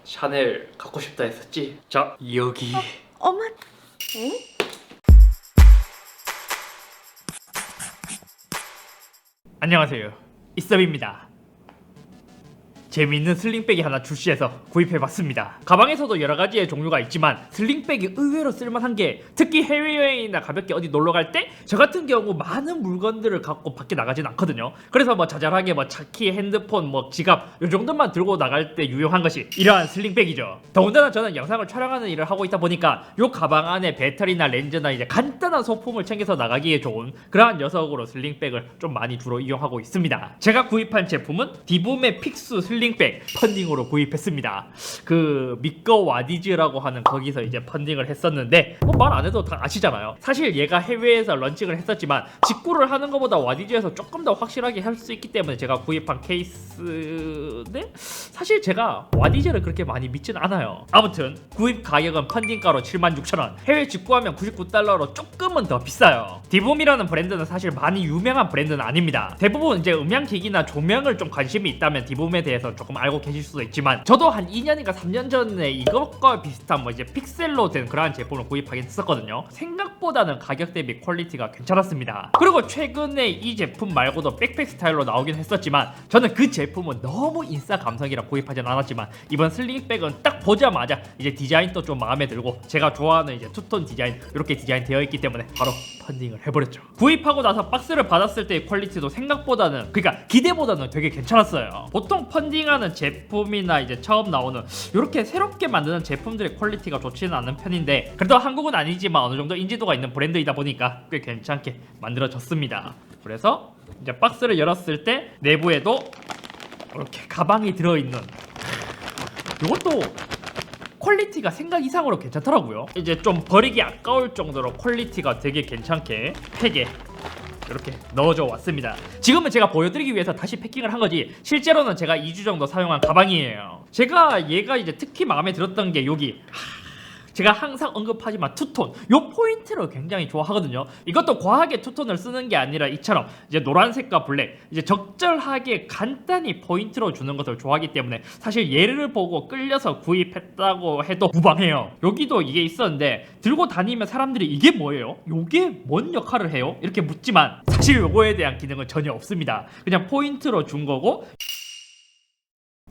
샤넬 갖고 싶다 했었지? 자, 여기. 어머. 응? 안녕하세요, 이섭입니다. 재미있는 슬링백이 하나 출시해서 구입해봤습니다. 가방에서도 여러가지의 종류가 있지만 슬링백이 의외로 쓸만한 게, 특히 해외여행이나 가볍게 어디 놀러갈 때 저 같은 경우 많은 물건들을 갖고 밖에 나가진 않거든요. 그래서 뭐 자잘하게 뭐 차키, 핸드폰, 뭐 지갑 요 정도만 들고 나갈 때 유용한 것이 이러한 슬링백이죠. 더군다나 저는 영상을 촬영하는 일을 하고 있다 보니까 요 가방 안에 배터리나 렌즈나 이제 간단한 소품을 챙겨서 나가기에 좋은 그러한 녀석으로 슬링백을 좀 많이 주로 이용하고 있습니다. 제가 구입한 제품은 디봄의 픽스 슬링백 펀딩으로 구입했습니다. 그 미꺼 와디즈라고 하는 거기서 이제 펀딩을 했었는데 뭐 말 안 해도 다 아시잖아요. 사실 얘가 해외에서 런칭을 했었지만 직구를 하는 것보다 와디즈에서 조금 더 확실하게 할 수 있기 때문에 제가 구입한 케이스인데, 사실 제가 와디즈를 그렇게 많이 믿진 않아요. 아무튼 구입 가격은 펀딩가로 76,000원, 해외 직구하면 99달러로 조금은 더 비싸요. 디봄이라는 브랜드는 사실 많이 유명한 브랜드는 아닙니다. 대부분 이제 음향기기나 조명을 좀 관심이 있다면 디봄에 대해서 조금 알고 계실 수도 있지만, 저도 한 2년인가 3년 전에 이것과 비슷한 뭐 이제 픽셀로 된 그러한 제품을 구입하긴 했었거든요. 생각보다는 가격 대비 퀄리티가 괜찮았습니다. 그리고 최근에 이 제품 말고도 백팩 스타일로 나오긴 했었지만, 저는 그 제품은 너무 인싸 감성이라 구입하진 않았지만, 이번 슬링백은 딱 보자마자 이제 디자인도 좀 마음에 들고 제가 좋아하는 이제 투톤 디자인, 이렇게 디자인 되어 있기 때문에 바로 펀딩을 해버렸죠. 구입하고 나서 박스를 받았을 때의 퀄리티도 생각보다는, 그러니까 기대보다는 되게 괜찮았어요. 보통 펀딩하는 제품이나 이제 처음 나오는 이렇게 새롭게 만드는 제품들의 퀄리티가 좋지는 않은 편인데, 그래도 한국은 아니지만 어느 정도 인지도가 있는 브랜드이다 보니까 꽤 괜찮게 만들어졌습니다. 그래서 이제 박스를 열었을 때 내부에도 이렇게 가방이 들어있는, 이것도 퀄리티가 생각 이상으로 괜찮더라고요. 이제 좀 버리기 아까울 정도로 퀄리티가 되게 괜찮게 팩에 이렇게 넣어줘 왔습니다. 지금은 제가 보여드리기 위해서 다시 패킹을 한 거지, 실제로는 제가 2주 정도 사용한 가방이에요. 제가 얘가 이제 특히 마음에 들었던 게 여기, 제가 항상 언급하지만 투톤, 요 포인트를 굉장히 좋아하거든요. 이것도 과하게 투톤을 쓰는 게 아니라 이처럼 이제 노란색과 블랙, 이제 적절하게 간단히 포인트로 주는 것을 좋아하기 때문에 사실 얘를 보고 끌려서 구입했다고 해도 무방해요. 여기도 이게 있었는데 들고 다니면 사람들이 이게 뭐예요? 요게 뭔 역할을 해요? 이렇게 묻지만 사실 요거에 대한 기능은 전혀 없습니다. 그냥 포인트로 준 거고,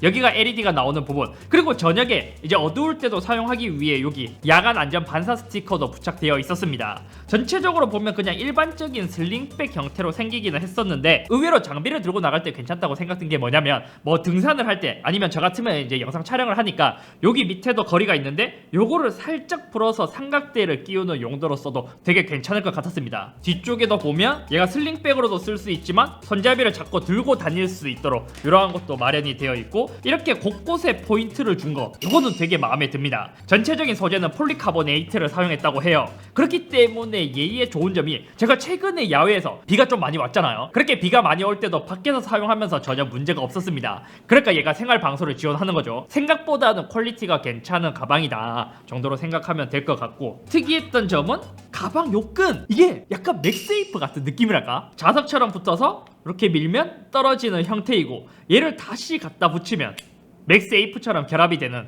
여기가 LED가 나오는 부분, 그리고 저녁에 이제 어두울 때도 사용하기 위해 여기 야간 안전 반사 스티커도 부착되어 있었습니다. 전체적으로 보면 그냥 일반적인 슬링백 형태로 생기기는 했었는데, 의외로 장비를 들고 나갈 때 괜찮다고 생각된 게 뭐냐면, 뭐 등산을 할 때 아니면 저 같으면 이제 영상 촬영을 하니까 여기 밑에도 거리가 있는데 요거를 살짝 풀어서 삼각대를 끼우는 용도로 써도 되게 괜찮을 것 같았습니다. 뒤쪽에도 보면 얘가 슬링백으로도 쓸 수 있지만 손잡이를 잡고 들고 다닐 수 있도록 이러한 것도 마련이 되어 있고, 이렇게 곳곳에 포인트를 준 거, 이거는 되게 마음에 듭니다. 전체적인 소재는 폴리카보네이트를 사용했다고 해요. 그렇기 때문에 얘의 좋은 점이, 제가 최근에 야외에서 비가 좀 많이 왔잖아요. 그렇게 비가 많이 올 때도 밖에서 사용하면서 전혀 문제가 없었습니다. 그러니까 얘가 생활 방수를 지원하는 거죠. 생각보다는 퀄리티가 괜찮은 가방이다 정도로 생각하면 될 것 같고, 특이했던 점은 가방 요 끈, 이게 약간 맥세이프 같은 느낌이랄까? 자석처럼 붙어서 이렇게 밀면 떨어지는 형태이고, 얘를 다시 갖다 붙이면 맥세이프처럼 결합이 되는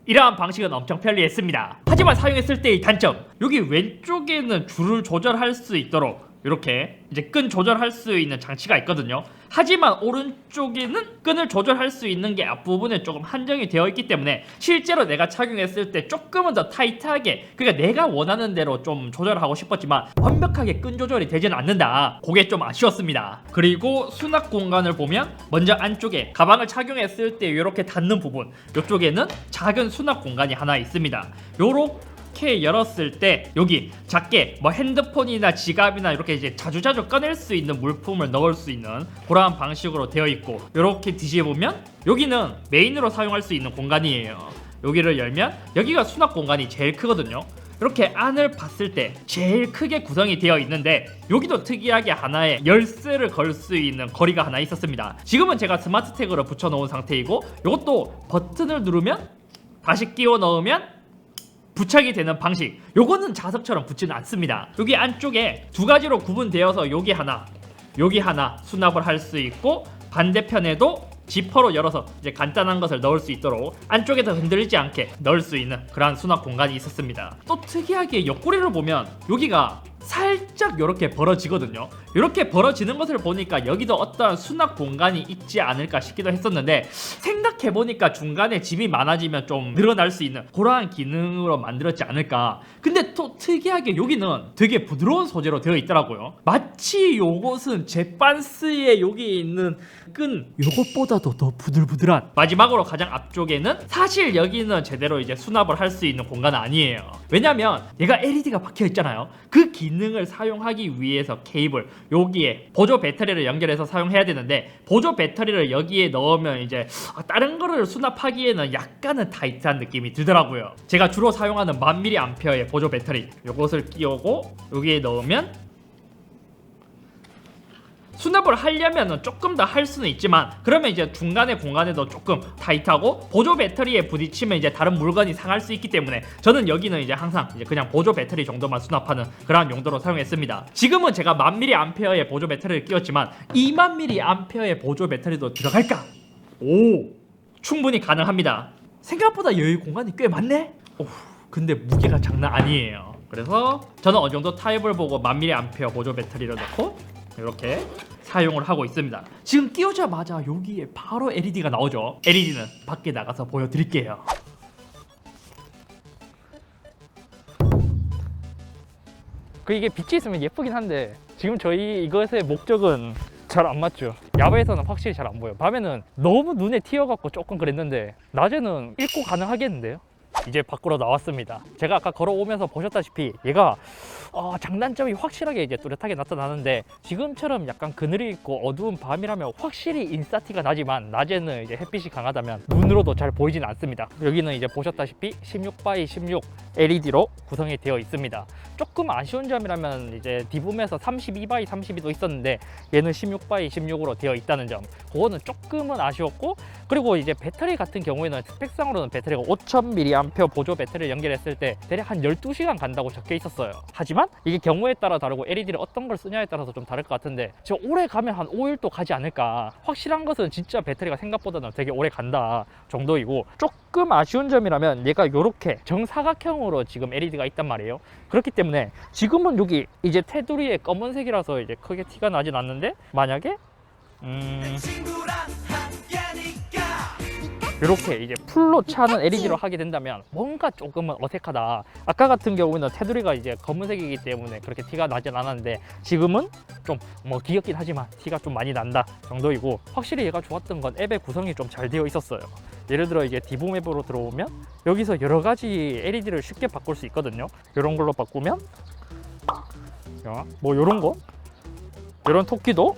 이러한 방식은 엄청 편리했습니다. 하지만 사용했을 때의 단점, 여기 왼쪽에는 줄을 조절할 수 있도록 이렇게 이제 끈 조절할 수 있는 장치가 있거든요. 하지만 오른쪽에는 끈을 조절할 수 있는 게 앞부분에 조금 한정이 되어 있기 때문에 실제로 내가 착용했을 때 조금은 더 타이트하게, 그러니까 내가 원하는 대로 좀 조절하고 싶었지만 완벽하게 끈 조절이 되지는 않는다. 그게 좀 아쉬웠습니다. 그리고 수납 공간을 보면, 먼저 안쪽에 가방을 착용했을 때 이렇게 닿는 부분, 이쪽에는 작은 수납 공간이 하나 있습니다. 이렇게 열었을 때 여기 작게 뭐 핸드폰이나 지갑이나 이렇게 이제 자주자주 꺼낼 수 있는 물품을 넣을 수 있는 그러한 방식으로 되어 있고, 이렇게 뒤집으면 여기는 메인으로 사용할 수 있는 공간이에요. 여기를 열면 여기가 수납 공간이 제일 크거든요. 이렇게 안을 봤을 때 제일 크게 구성이 되어 있는데, 여기도 특이하게 하나의 열쇠를 걸 수 있는 거리가 하나 있었습니다. 지금은 제가 스마트 태그를 붙여 놓은 상태이고, 이것도 버튼을 누르면 다시 끼워 넣으면 부착이 되는 방식, 요거는 자석처럼 붙지는 않습니다. 여기 안쪽에 두 가지로 구분되어서 여기 하나 수납을 할 수 있고, 반대편에도 지퍼로 열어서 이제 간단한 것을 넣을 수 있도록 안쪽에서 흔들리지 않게 넣을 수 있는 그러한 수납 공간이 있었습니다. 또 특이하게 옆구리를 보면 여기가 살짝 이렇게 벌어지거든요. 이렇게 벌어지는 것을 보니까 여기도 어떤 수납 공간이 있지 않을까 싶기도 했었는데, 생각해보니까 중간에 짐이 많아지면 좀 늘어날 수 있는 그러한 기능으로 만들었지 않을까. 근데 또 특이하게 여기는 되게 부드러운 소재로 되어 있더라고요. 마치 요것은 제반스에 여기 있는 끈 요것보다도 더 부들부들한. 마지막으로 가장 앞쪽에는 사실 여기는 제대로 이제 수납을 할 수 있는 공간은 아니에요. 왜냐면 얘가 LED가 박혀 있잖아요. 그 기능을 사용하기 위해서 케이블 여기에 보조 배터리를 연결해서 사용해야 되는데, 보조 배터리를 여기에 넣으면 이제 다른 거를 수납하기에는 약간은 타이트한 느낌이 들더라고요. 제가 주로 사용하는 1000mAh의 보조 배터리 요것을 끼우고 여기에 넣으면 수납을 하려면 조금 더 할 수는 있지만, 그러면 이제 중간에 공간에도 조금 타이트하고 보조 배터리에 부딪히면 이제 다른 물건이 상할 수 있기 때문에 저는 여기는 이제 항상 이제 그냥 보조 배터리 정도만 수납하는 그러한 용도로 사용했습니다. 지금은 제가 1000mAh의 보조 배터리를 끼웠지만 2000mAh의 보조 배터리도 들어갈까? 오, 충분히 가능합니다. 생각보다 여유 공간이 꽤 많네? 오, 근데 무게가 장난 아니에요. 그래서 저는 어느 정도 타입을 보고 1000mAh 보조 배터리를 넣고 이렇게 사용을 하고 있습니다. 지금 끼우자마자 여기에 바로 LED가 나오죠. LED는 밖에 나가서 보여드릴게요. 이게 빛이 있으면 예쁘긴 한데 지금 저희 이것의 목적은 잘 안 맞죠. 야외에서는 확실히 잘 안 보여. 밤에는 너무 눈에 튀어갖고 조금 그랬는데 낮에는 읽고 가능하겠는데요. 이제 밖으로 나왔습니다. 제가 아까 걸어오면서 보셨다시피 얘가 장단점이 확실하게 이제 뚜렷하게 나타나는데, 지금처럼 약간 그늘이 있고 어두운 밤이라면 확실히 인싸티가 나지만 낮에는 이제 햇빛이 강하다면 눈으로도 잘 보이진 않습니다. 여기는 이제 보셨다시피 16x16 LED로 구성이 되어 있습니다. 조금 아쉬운 점이라면 이제 디붐에서 32x32도 있었는데 얘는 16x16으로 되어 있다는 점, 그거는 조금은 아쉬웠고, 그리고 이제 배터리 같은 경우에는 스펙상으로는 배터리가 5000mAh 보조 배터리를 연결했을 때 대략 한 12시간 간다고 적혀 있었어요. 하지만 이게 경우에 따라 다르고 LED를 어떤 걸 쓰냐에 따라서 좀 다를 것 같은데, 저 오래 가면 한 5일도 가지 않을까. 확실한 것은 진짜 배터리가 생각보다는 되게 오래 간다 정도이고, 조금 아쉬운 점이라면 얘가 이렇게 정사각형으로 지금 LED가 있단 말이에요. 그렇기 때문에 지금은 여기 이제 테두리에 검은색이라서 이제 크게 티가 나진 않는데, 만약에 이렇게 이제 풀로 차는 LED로 하게 된다면 뭔가 조금은 어색하다. 아까 같은 경우는 테두리가 이제 검은색이기 때문에 그렇게 티가 나진 않았는데, 지금은 좀 뭐 귀엽긴 하지만 티가 좀 많이 난다 정도이고, 확실히 얘가 좋았던 건 앱의 구성이 좀 잘 되어 있었어요. 예를 들어 이제 디붐 앱으로 들어오면 여기서 여러 가지 LED를 쉽게 바꿀 수 있거든요. 이런 걸로 바꾸면 뭐 이런 거, 이런 토끼도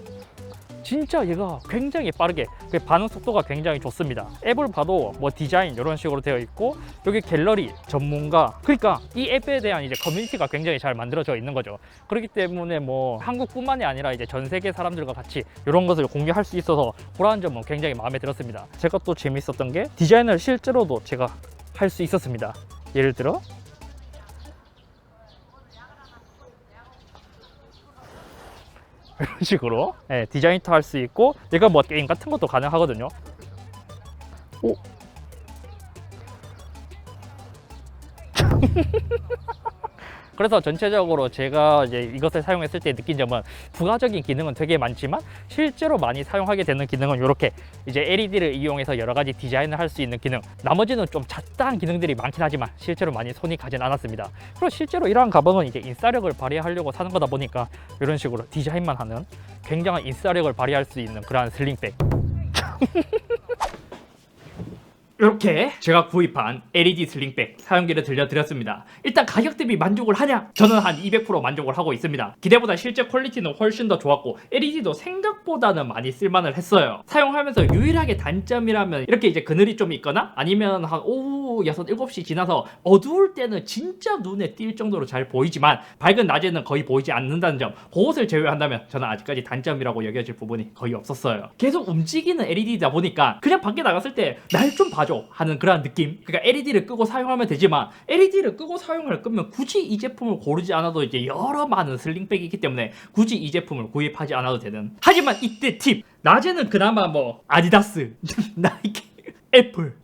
진짜 얘가 굉장히 빠르게 반응 속도가 굉장히 좋습니다. 앱을 봐도 뭐 디자인 이런 식으로 되어 있고, 여기 갤러리 전문가, 그러니까 이 앱에 대한 이제 커뮤니티가 굉장히 잘 만들어져 있는 거죠. 그렇기 때문에 뭐 한국뿐만이 아니라 이제 전 세계 사람들과 같이 이런 것을 공유할 수 있어서 그러한 점은 굉장히 마음에 들었습니다. 제가 또 재밌었던 게 디자인을 실제로도 제가 할 수 있었습니다. 예를 들어 이런 식으로 디자인도 할 수 있고, 얘가 뭐 게임 같은 것도 가능하거든요. 오. 그래서 전체적으로 제가 이제 이것을 사용했을 때 느낀 점은, 부가적인 기능은 되게 많지만 실제로 많이 사용하게 되는 기능은 이렇게 이제 LED를 이용해서 여러 가지 디자인을 할 수 있는 기능, 나머지는 좀 잡다한 기능들이 많긴 하지만 실제로 많이 손이 가진 않았습니다. 그리고 실제로 이러한 가방은 이제 인싸력을 발휘하려고 사는 거다 보니까 이런 식으로 디자인만 하는 굉장한 인싸력을 발휘할 수 있는 그러한 슬링백. 이렇게 제가 구입한 LED 슬링백 사용기를 들려드렸습니다. 일단 가격 대비 만족을 하냐? 저는 한 200% 만족을 하고 있습니다. 기대보다 실제 퀄리티는 훨씬 더 좋았고, LED도 생각보다는 많이 쓸만을 했어요. 사용하면서 유일하게 단점이라면 이렇게 이제 그늘이 좀 있거나 아니면 한 오후 6, 7시 지나서 어두울 때는 진짜 눈에 띌 정도로 잘 보이지만 밝은 낮에는 거의 보이지 않는다는 점, 그것을 제외한다면 저는 아직까지 단점이라고 여겨질 부분이 거의 없었어요. 계속 움직이는 LED다 보니까 그냥 밖에 나갔을 때 날 좀 봐줘 봐줘 하는 그런 느낌. 그러니까 LED를 끄고 사용하면 되지만 LED를 끄고 사용할 거면 굳이 이 제품을 고르지 않아도 이제 여러 많은 슬링백이 있기 때문에 굳이 이 제품을 구입하지 않아도 되는. 하지만 이때 팁. 낮에는 그나마 뭐 아디다스, 나이키, 애플.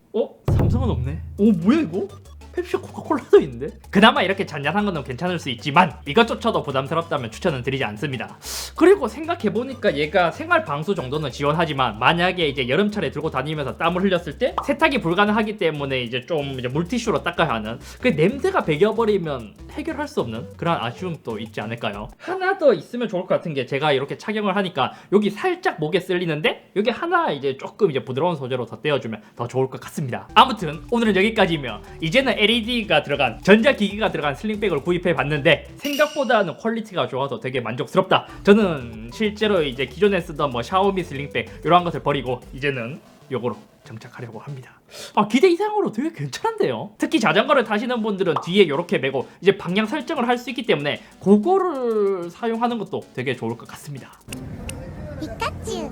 삼성은 없네. 뭐야 이거? 펩시 코카콜라도 있는데? 그나마 이렇게 잔잔한 거는 괜찮을 수 있지만 이것조차도 부담스럽다면 추천은 드리지 않습니다. 그리고 생각해보니까 얘가 생활 방수 정도는 지원하지만 만약에 이제 여름철에 들고 다니면서 땀을 흘렸을 때 세탁이 불가능하기 때문에 이제 좀 이제 물티슈로 닦아야 하는 그 냄새가 배겨버리면 해결할 수 없는 그런 아쉬움도 있지 않을까요? 하나 더 있으면 좋을 것 같은 게 제가 이렇게 착용을 하니까 여기 살짝 목에 쓸리는데 여기 하나 이제 조금 이제 부드러운 소재로 더 떼어주면 더 좋을 것 같습니다. 아무튼 오늘은 여기까지며 이제는 LED가 들어간 전자기기가 들어간 슬링백을 구입해 봤는데 생각보다는 퀄리티가 좋아서 되게 만족스럽다. 저는 실제로 이제 기존에 쓰던 뭐 샤오미 슬링백 이런 것을 버리고 이제는 요거로 정착하려고 합니다. 기대 이상으로 되게 괜찮은데요. 특히 자전거를 타시는 분들은 뒤에 이렇게 메고 이제 방향 설정을 할 수 있기 때문에 그거를 사용하는 것도 되게 좋을 것 같습니다. 피카츄.